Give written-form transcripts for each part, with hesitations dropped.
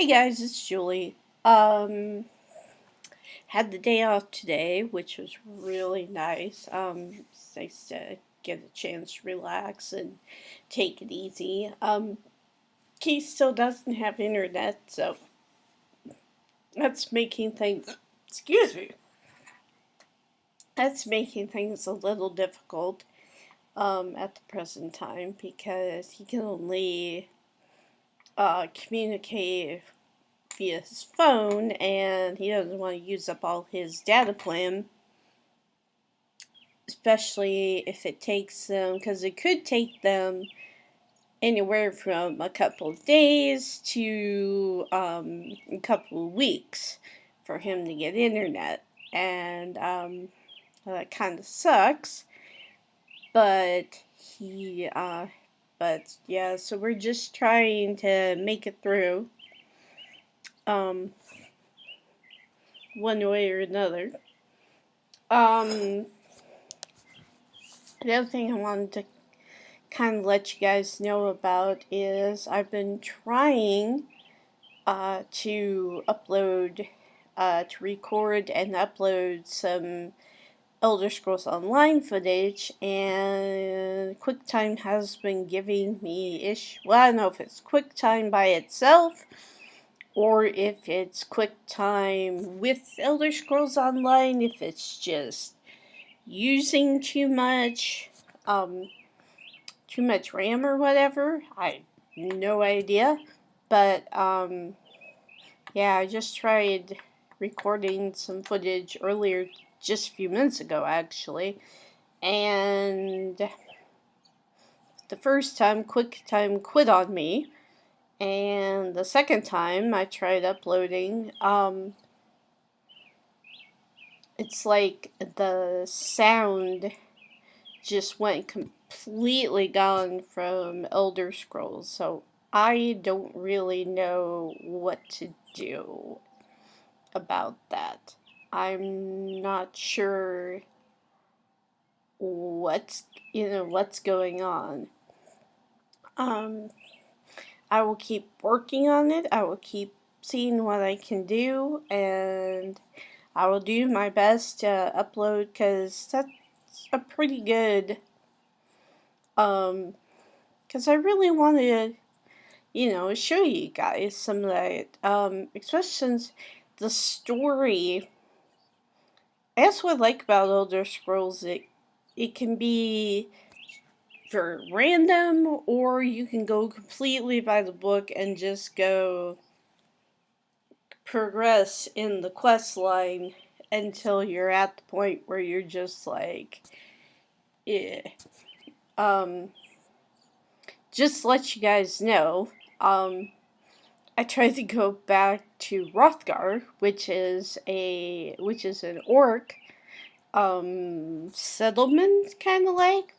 Hey guys, it's Julie. Had the day off today, which was really nice. It's nice to get a chance to relax and take it easy. Keith still doesn't have internet, so that's making things, excuse me, that's making things a little difficult, at the present time because he can only, communicate via his phone, and he doesn't want to use up all his data plan, especially if it takes them, because it could take them anywhere from a couple of days to a couple of weeks for him to get internet, and that kind of sucks. But but yeah, so we're just trying to make it through. Um, One way or another. Um, the other thing I wanted to kind of let you guys know about is I've been trying to upload, to record and upload some Elder Scrolls Online footage, and Quicktime has been giving me well, I don't know if it's Quicktime by itself or if it's QuickTime with Elder Scrolls Online, if it's just using too much RAM or whatever. I have no idea. But yeah, I just tried recording some footage earlier, just a few minutes ago actually, and the first time QuickTime quit on me. And the second time I tried uploading, it's like the sound just went completely gone from Elder Scrolls. So I don't really know what to do about that. I'm not sure what's going on. Um, I will keep working on it. I will keep seeing what I can do, and I will do my best to upload, because that's a pretty good, because I really wanted to, show you guys some of that, especially since the story, that's what I like about Elder Scrolls. It can be for random, or you can go completely by the book and just go progress in the quest line until you're at the point where you're just like, yeah. Just to let you guys know, I tried to go back to Rothgar, which is an orc settlement, kind of like,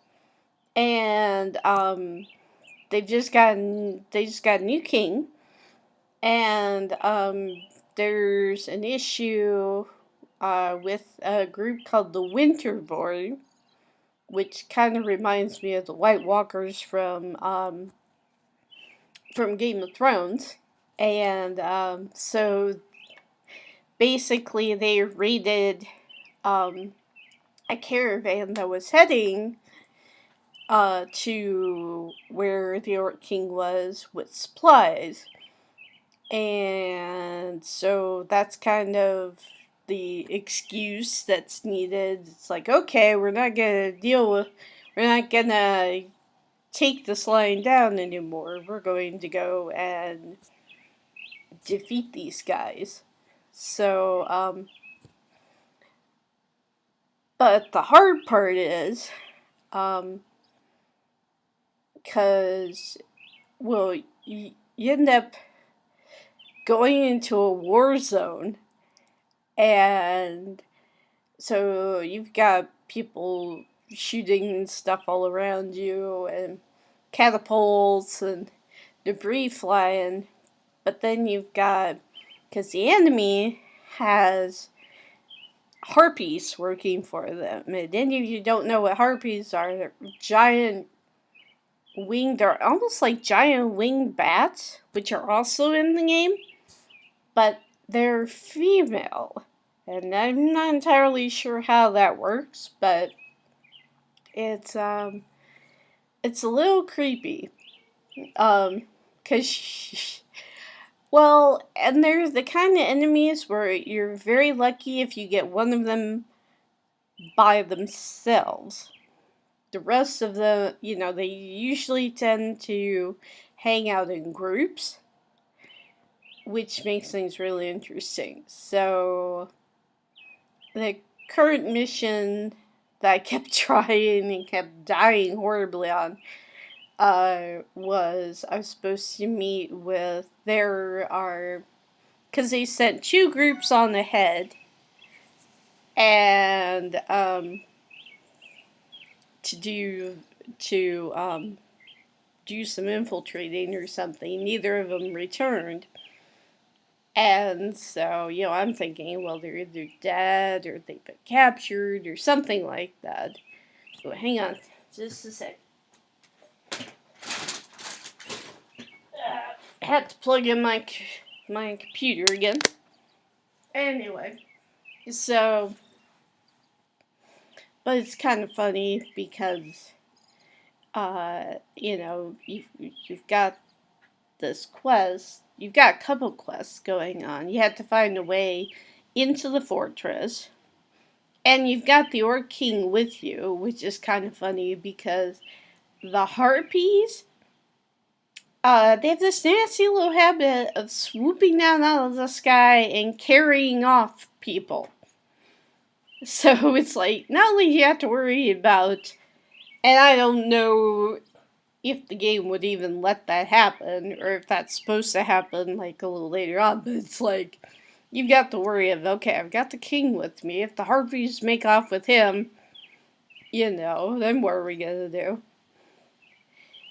and they just got a new king, and there's an issue with a group called the Winterborn, which kind of reminds me of the White Walkers from Game of Thrones. And so basically they raided a caravan that was heading to where the Orc King was with supplies. And so that's kind of the excuse that's needed. It's like, okay, we're not gonna take this line down anymore. We're going to go and defeat these guys. So, but the hard part is, because, well, you end up going into a war zone, and so you've got people shooting stuff all around you, and catapults and debris flying. But then you've got, because the enemy has harpies working for them. And any of you don't know what harpies are, they're giant winged, they're almost like giant winged bats, which are also in the game. but they're female. And I'm not entirely sure how that works, but it's a little creepy. 'Cause well, and they're the kind of enemies where you're very lucky if you get one of them by themselves. The rest of the, they usually tend to hang out in groups, which makes things really interesting. So, the current mission that I kept trying and kept dying horribly on was I was supposed to meet with, because they sent 2 groups on ahead, and to do some infiltrating or something. Neither of them returned. And so, I'm thinking, well, they're either dead or they've been captured or something like that. So, hang on just a sec. I had to plug in my computer again. Anyway, so, but it's kind of funny because, you've got this quest. You've got a couple quests going on. You have to find a way into the fortress. And you've got the Orc King with you, which is kind of funny because the harpies, they have this nasty little habit of swooping down out of the sky and carrying off people. So it's like, not only do you have to worry about, and I don't know if the game would even let that happen, or if that's supposed to happen, like, a little later on, but it's like, you've got to worry of, okay, I've got the king with me. If the harpies make off with him, then what are we gonna do?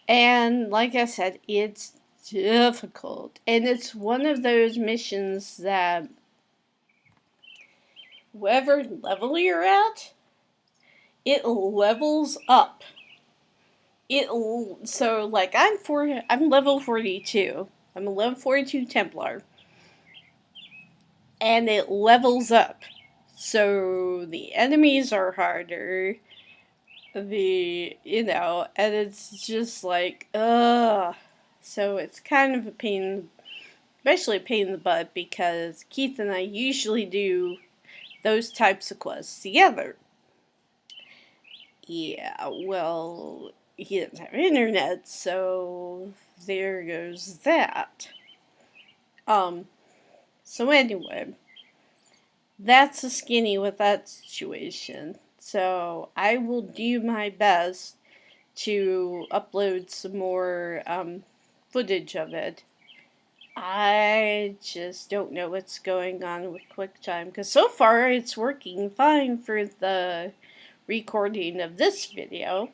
And, like I said, it's difficult. And it's one of those missions that, whatever level you're at, it levels up. So, like, I'm level 42. I'm a level 42 Templar. And it levels up. So the enemies are harder. And it's just like, ugh. So it's kind of a pain, especially a pain in the butt, because Keith and I usually do those types of quests together. Yeah, well, he doesn't have internet, so there goes that. So anyway, that's a skinny with that situation. So I will do my best to upload some more footage of it. I just don't know what's going on with Quicktime, because so far it's working fine for the recording of this video.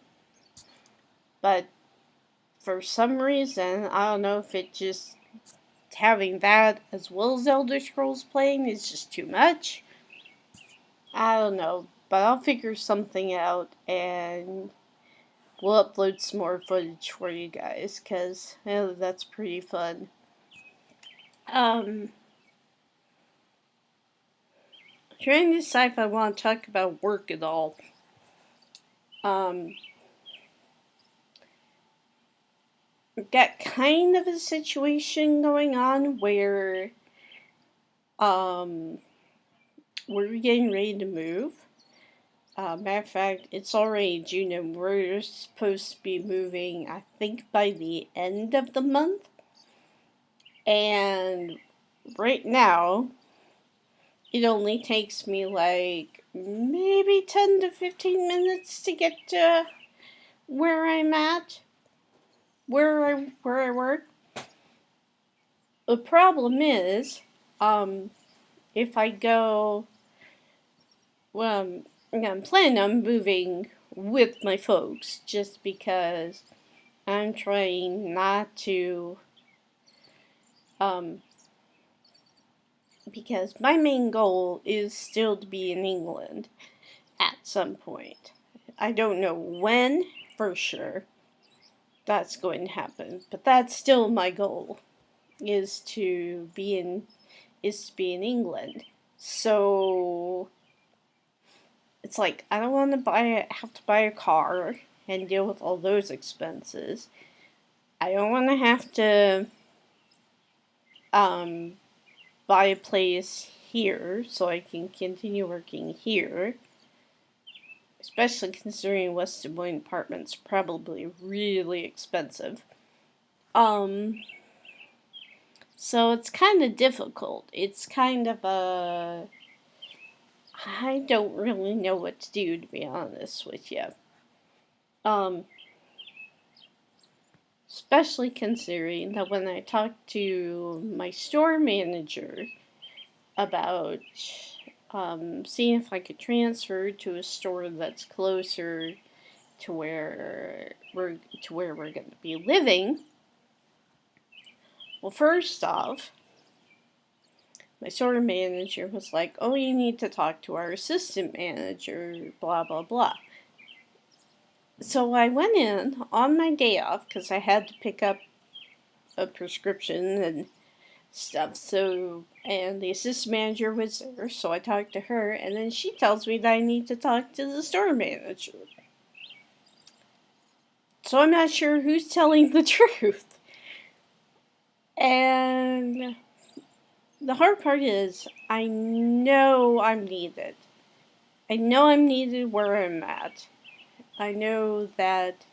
But for some reason, I don't know if it just, having that as well as Elder Scrolls playing is just too much. I don't know, but I'll figure something out and we'll upload some more footage for you guys, because that's pretty fun. Trying to decide if I want to talk about work at all. I've got kind of a situation going on where we're getting ready to move. Matter of fact, it's already June and we're supposed to be moving, I think, by the end of the month. And right now, it only takes me like maybe 10 to 15 minutes to get to where I'm at, where I work. The problem is, if I go, well, I'm planning on moving with my folks, just because I'm trying not to, because my main goal is still to be in England at some point. I don't know when, for sure, that's going to happen, but that's still my goal, is to be in is to be in England. So it's like, I don't want to have to buy a car and deal with all those expenses. I don't want to have to buy a place here so I can continue working here. Especially considering West Des Moines apartments probably really expensive. So it's kind of difficult. It's kind of I don't really know what to do, to be honest with you. Especially considering that when I talked to my store manager about seeing if I could transfer to a store that's closer to where we're going to be living. Well, first off, my store manager was like, "Oh, you need to talk to our assistant manager, blah blah blah." So I went in on my day off because I had to pick up a prescription and stuff. So, and the assistant manager was there, so I talked to her, and then she tells me that I need to talk to the store manager. So I'm not sure who's telling the truth. And the hard part is, I know I'm needed. I know I'm needed where I'm at. I know that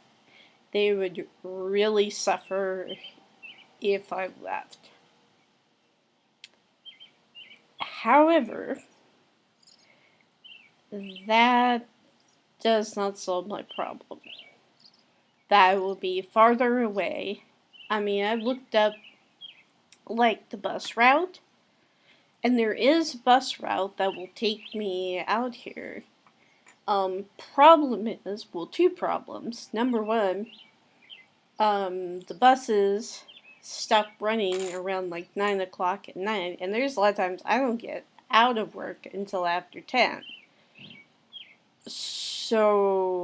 they would really suffer if I left. However, that does not solve my problem. That will be farther away. I mean, I've looked up, like, the bus route, and there is a bus route that will take me out here. Problem is, well, two problems. Number one, the buses stop running around like 9 o'clock at night, and there's a lot of times I don't get out of work until after 10. So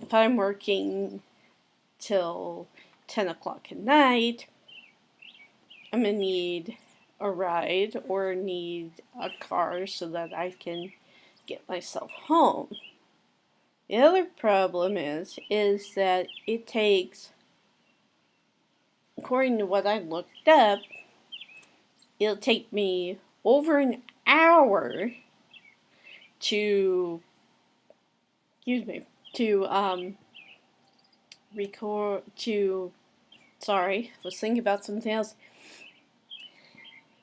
if I'm working till 10 o'clock at night, I'm going to need a ride or need a car so that I can get myself home. The other problem is that it takes, according to what I looked up, it'll take me over an hour to was thinking about something else.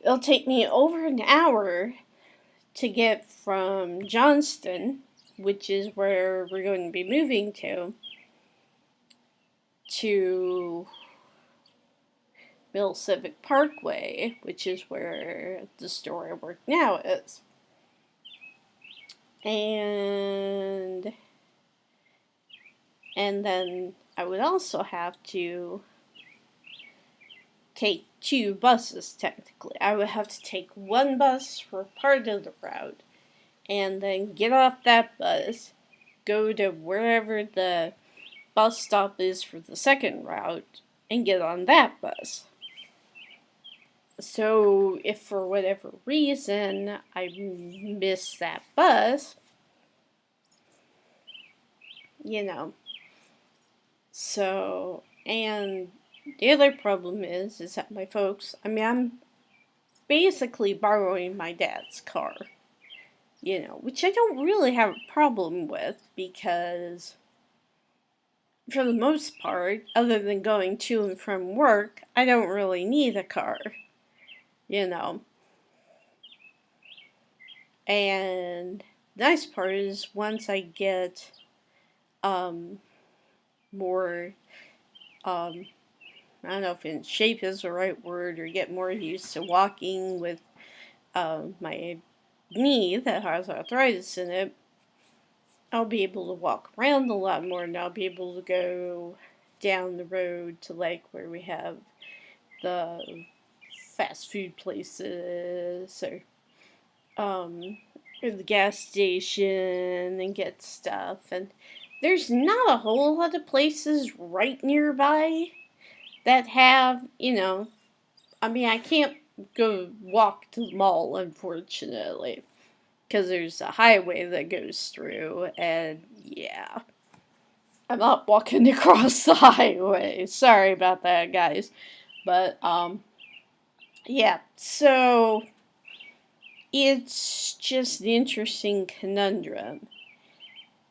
It'll take me over an hour to get from Johnston, which is where we're going to be moving to Mill Civic Parkway, which is where the store I work now is. And then I would also have to take two buses, technically. I would have to take one bus for part of the route, and then get off that bus, go to wherever the bus stop is for the second route, and get on that bus. So if for whatever reason I miss that bus, so, and the other problem is that my folks, I'm basically borrowing my dad's car, which I don't really have a problem with, because for the most part, other than going to and from work, I don't really need a car, And the nice part is once I get more, I don't know if in shape is the right word, or get more used to walking with my knee that has arthritis in it, I'll be able to walk around a lot more, and I'll be able to go down the road to like where we have the fast food places or the gas station and get stuff. And there's not a whole lot of places right nearby that have, I can't go walk to the mall, unfortunately, because there's a highway that goes through, and yeah, I'm not walking across the highway. Sorry about that, guys. But yeah, so it's just an interesting conundrum.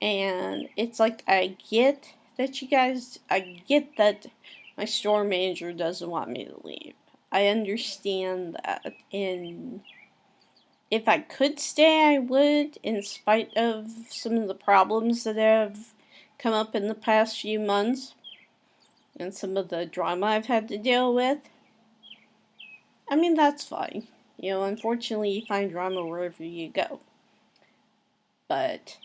And it's like, I get that my store manager doesn't want me to leave. I understand that. And if I could stay, I would, in spite of some of the problems that have come up in the past few months and some of the drama I've had to deal with. I mean, that's fine. You know, unfortunately, you find drama wherever you go. But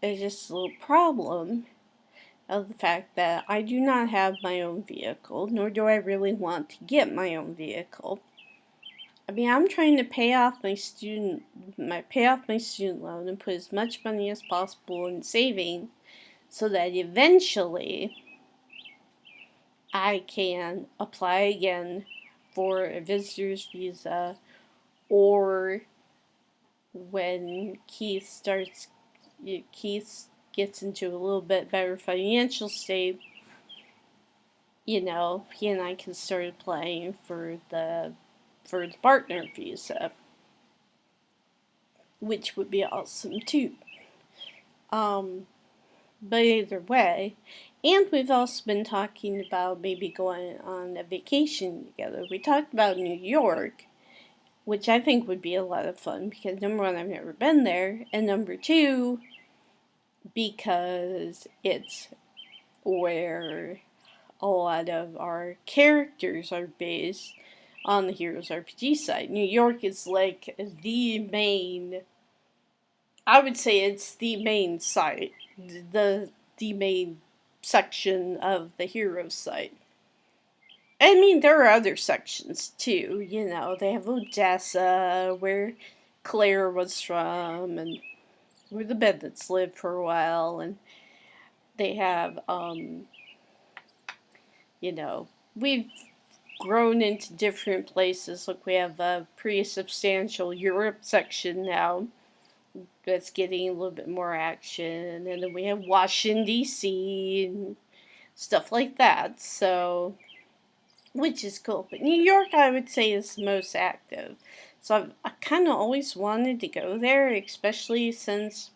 there's just a little problem of the fact that I do not have my own vehicle, nor do I really want to get my own vehicle. I mean, I'm trying to pay off my student loan and put as much money as possible in saving so that eventually I can apply again for a visitor's visa, or when Keith gets into a little bit better financial state, you know, he and I can start applying for the partner visa, which would be awesome too. But either way, and we've also been talking about maybe going on a vacation together. We talked about New York, which I think would be a lot of fun because number one, I've never been there, and number two, because it's where a lot of our characters are based on the Heroes RPG side. New York is like the main, I would say it's the main site, the main section of the Heroes site. I mean, there are other sections too, you know, they have Odessa, where Claire was from, and where the Bennets lived for a while, and they have, you know, we've grown into different places. Look, we have a pretty substantial Europe section now that's getting a little bit more action, and then we have Washington D.C. and stuff like that. So, which is cool. But New York, I would say, is the most active. So I kind of always wanted to go there, especially since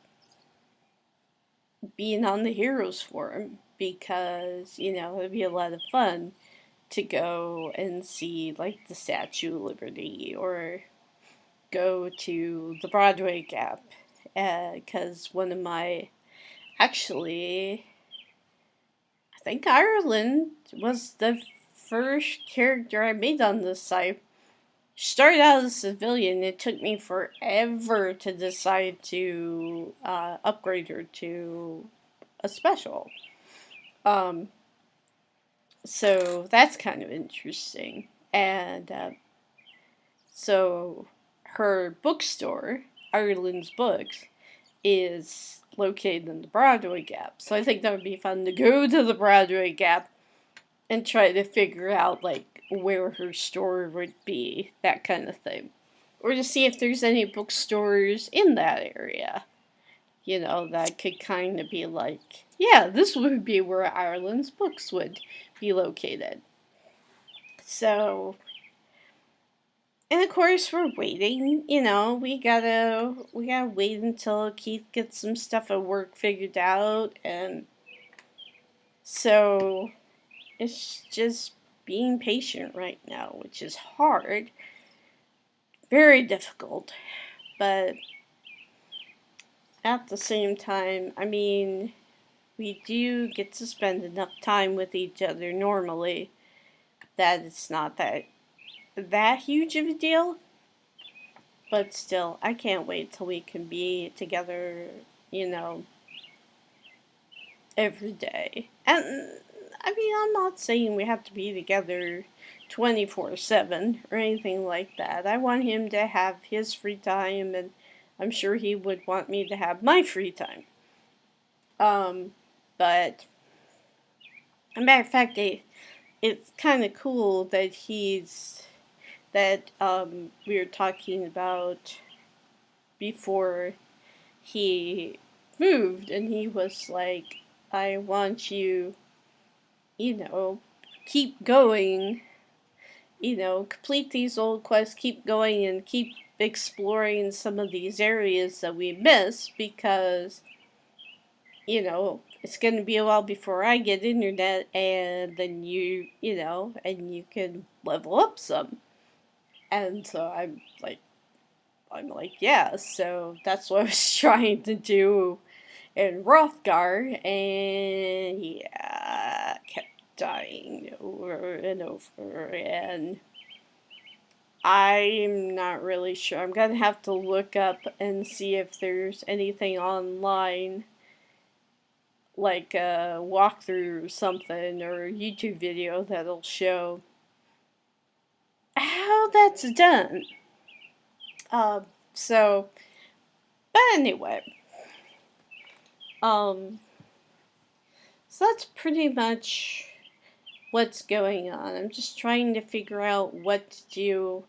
being on the Heroes Forum, because, you know, it'd be a lot of fun to go and see, like, the Statue of Liberty, or go to the Broadway Gap, because one of my, actually, I think Ireland was the first character I made on this site. Started out as a civilian. It took me forever to decide to upgrade her to a special. So that's kind of interesting. And so her bookstore, Ireland's Books, is located in the Broadway Gap. So I think that would be fun to go to the Broadway Gap and try to figure out, like, where her store would be, that kind of thing. Or to see if there's any bookstores in that area, you know, that could kind of be like, yeah, this would be where Ireland's Books would be located. So, and of course we're waiting, you know, we gotta wait until Keith gets some stuff at work figured out, and so it's just being patient right now, which is hard, very difficult, but at the same time, I mean, we do get to spend enough time with each other normally that it's not that huge of a deal. But still, I can't wait till we can be together, you know, every day. And I mean, I'm not saying we have to be together 24/7 or anything like that. I want him to have his free time, and I'm sure he would want me to have my free time. But a matter of fact, it's kind of cool that he's that we were talking about before he moved, and he was like, I want you, keep going, complete these old quests, keep going, and keep exploring some of these areas that we missed, because, it's going to be a while before I get internet, and then and you can level up some. And so I'm like, yeah, so that's what I was trying to do in Rothgar, and yeah, kept dying over and over, and I'm not really sure. I'm gonna have to look up and see if there's anything online, like a walkthrough or something, or a YouTube video that'll show how that's done. So, but anyway, um, so that's pretty much what's going on. I'm just trying to figure out what to do.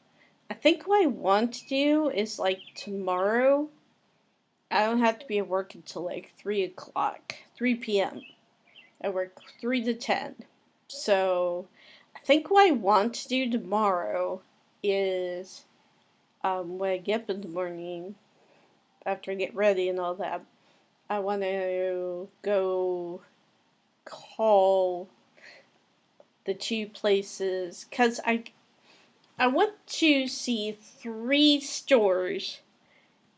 I think what I want to do is like tomorrow, I don't have to be at work until like 3 o'clock, 3 p.m. I work 3 to 10. So I think what I want to do tomorrow is when I get up in the morning, after I get ready and all that, I want to go call the two places, because I went to see 3 stores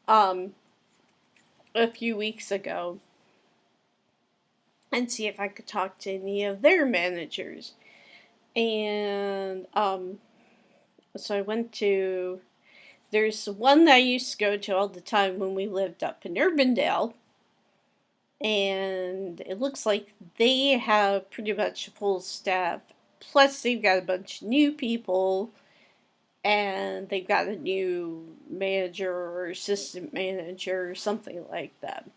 a few weeks ago and see if I could talk to any of their managers. And so I went to, there's one that I used to go to all the time when we lived up in Urbandale, and it looks like they have pretty much a full staff. Plus, they've got a bunch of new people, and they've got a new manager or assistant manager or something like that.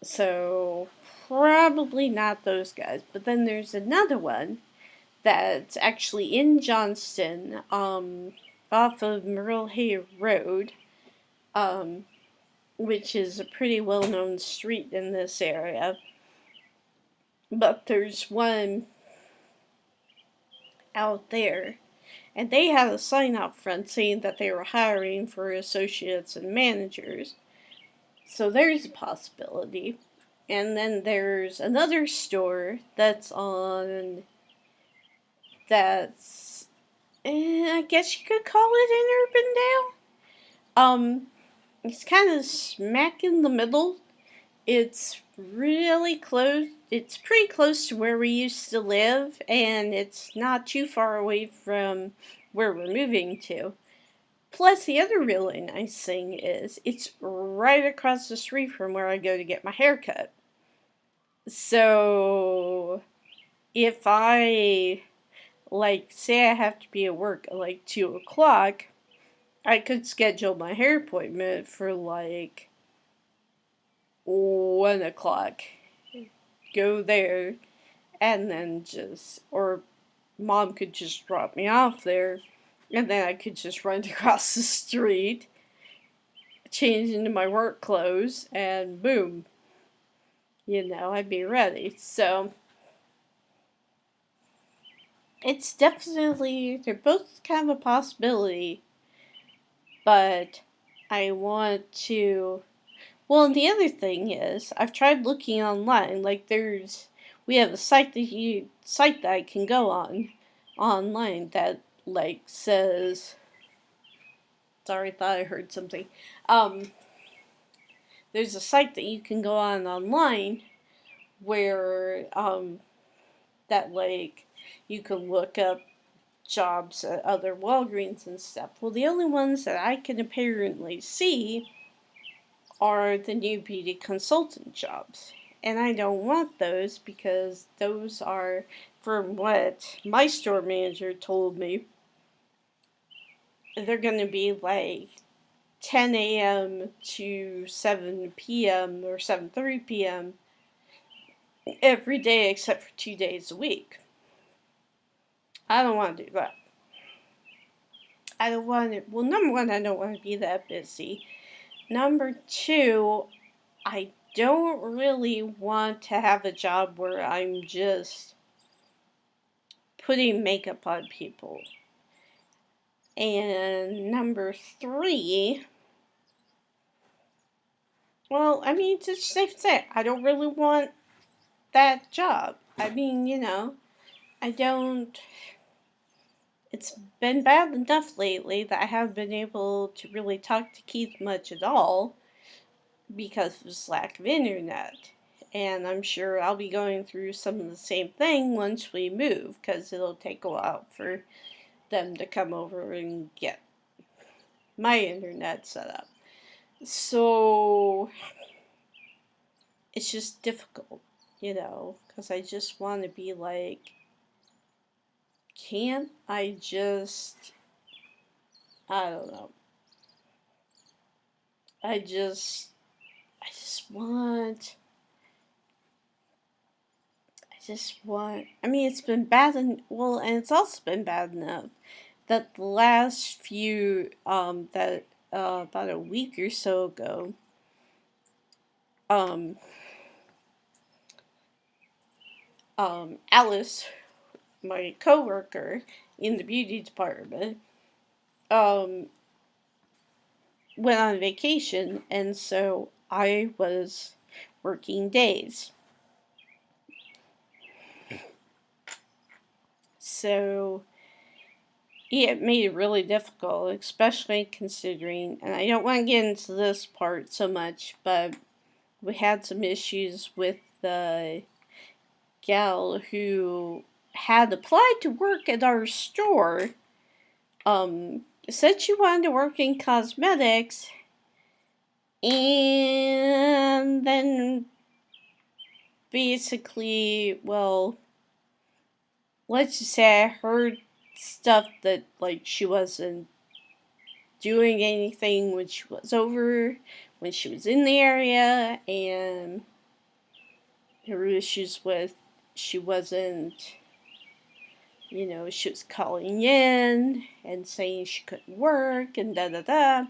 So, probably not those guys. But then there's another one that's actually in Johnston, off of Merle Hay Road, which is a pretty well-known street in this area. But there's one out there, and they had a sign out front saying that they were hiring for associates and managers. So there's a possibility. And then there's another store that's I guess you could call it in Urbandale. It's kind of smack in the middle. It's really close. It's pretty close to where we used to live, and it's not too far away from where we're moving to. Plus, the other really nice thing is it's right across the street from where I go to get my hair cut. So, if I, say I have to be at work at 2 o'clock, I could schedule my hair appointment for 1 o'clock. Go there, and then or Mom could just drop me off there, and then I could just run across the street, change into my work clothes, and boom, I'd be ready. So, it's definitely, they're both kind of a possibility, but I want to, well, and the other thing is, I've tried looking online, we have a site that I can go on, online, that, says, sorry, I thought I heard something, there's a site that you can go on online, where, that, you can look up jobs at other Walgreens and stuff. Well, the only ones that I can apparently see are the new beauty consultant jobs. And I don't want those, because those are, from what my store manager told me, they're going to be 10 a.m. to 7 p.m. or 7:30 p.m. every day except for 2 days a week. I don't want to do that. I don't want to, well, number one, I don't want to be that busy. Number two, I don't really want to have a job where I'm just putting makeup on people. And number three, well, I mean, it's just safe to say, I don't really want that job. I mean, I don't. It's been bad enough lately that I haven't been able to really talk to Keith much at all because of his lack of internet. And I'm sure I'll be going through some of the same thing once we move, because it'll take a while for them to come over and get my internet set up. So it's just difficult, because I just want to be like, can't I just, I don't know. I just want, I mean, it's been bad, and it's also been bad enough that the last few, about a week or so ago, Alice, my coworker in the beauty department, went on vacation, and so I was working days. So it made it really difficult, especially considering, and I don't want to get into this part so much, but we had some issues with the gal who had applied to work at our store, said she wanted to work in cosmetics, and then basically, well, let's just say I heard stuff that, like, she wasn't doing anything when she was in the area, and there were issues with, she wasn't, she was calling in and saying she couldn't work and da da da.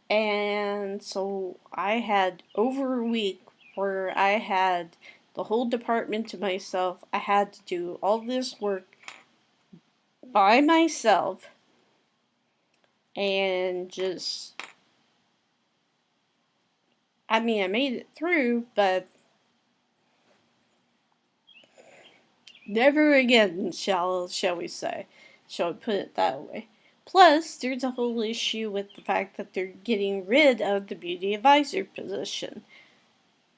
And so I had over a week where I had the whole department to myself. I had to do all this work by myself, and just, I mean, I made it through, but never again, shall we say. Shall we put it that way. Plus, there's a whole issue with the fact that they're getting rid of the beauty advisor position.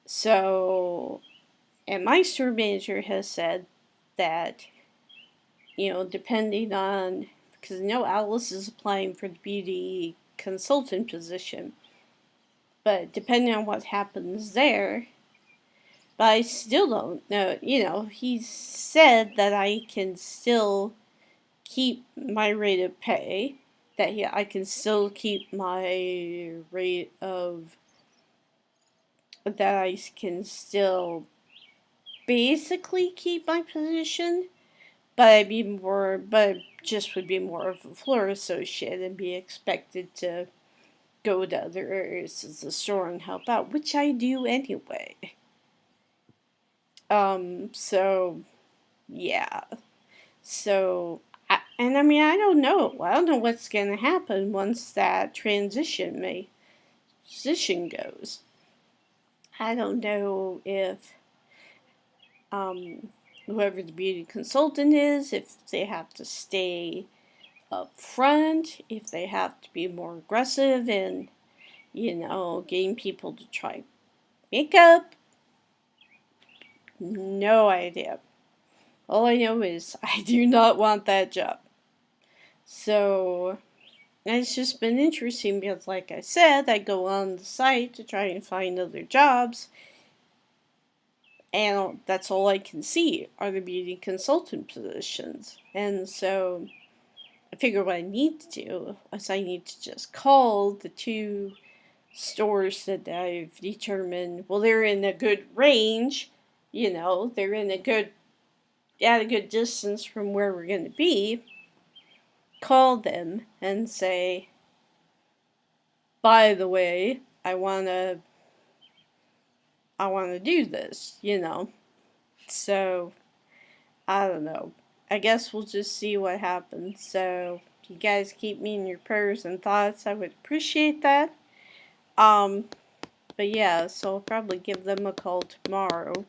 So, and my store manager has said that, depending on, because Alice is applying for the beauty consultant position, but depending on what happens there, but I still don't know, he said that I can still keep my rate of pay, that I can still keep my rate of, that I can still basically keep my position, but just would be more of a floor associate and be expected to go to other areas of the store and help out, which I do anyway. So, yeah. So, I don't know. I don't know what's going to happen once that transition goes. I don't know if whoever the beauty consultant is, if they have to stay up front, if they have to be more aggressive in, getting people to try makeup. No idea. All I know is I do not want that job. So, it's just been interesting because, like I said, I go on the site to try and find other jobs, and that's all I can see are the beauty consultant positions. And so I figure what I need to do is I need to just call the two stores that I've determined, well, they're in a good range, they're in at a good distance from where we're going to be, call them and say, by the way, I wanna do this, So, I don't know. I guess we'll just see what happens. So, if you guys keep me in your prayers and thoughts, I would appreciate that. But yeah, so I'll probably give them a call tomorrow.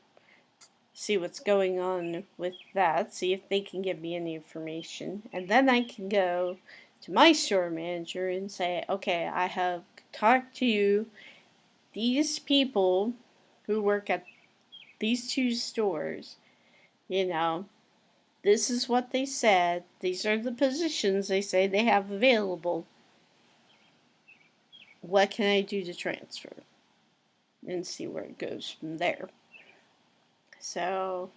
See what's going on with that. See if they can give me any information. And then I can go to my store manager and say, okay, I have talked to these people who work at these two stores. This is what they said. These are the positions they say they have available. What can I do to transfer? And see where it goes from there. So,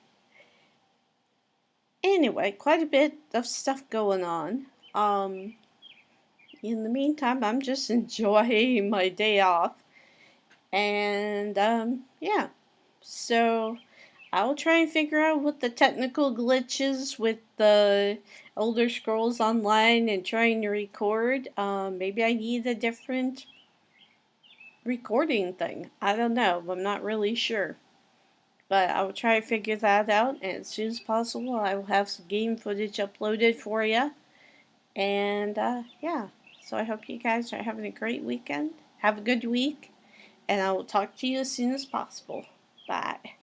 anyway, quite a bit of stuff going on. In the meantime, I'm just enjoying my day off. And, yeah. So, I'll try and figure out what the technical glitches with the Elder Scrolls Online and trying to record. Maybe I need a different recording thing. I don't know. I'm not really sure. But I will try to figure that out, and as soon as possible, I will have some game footage uploaded for you. And, yeah. So I hope you guys are having a great weekend. Have a good week. And I will talk to you as soon as possible. Bye.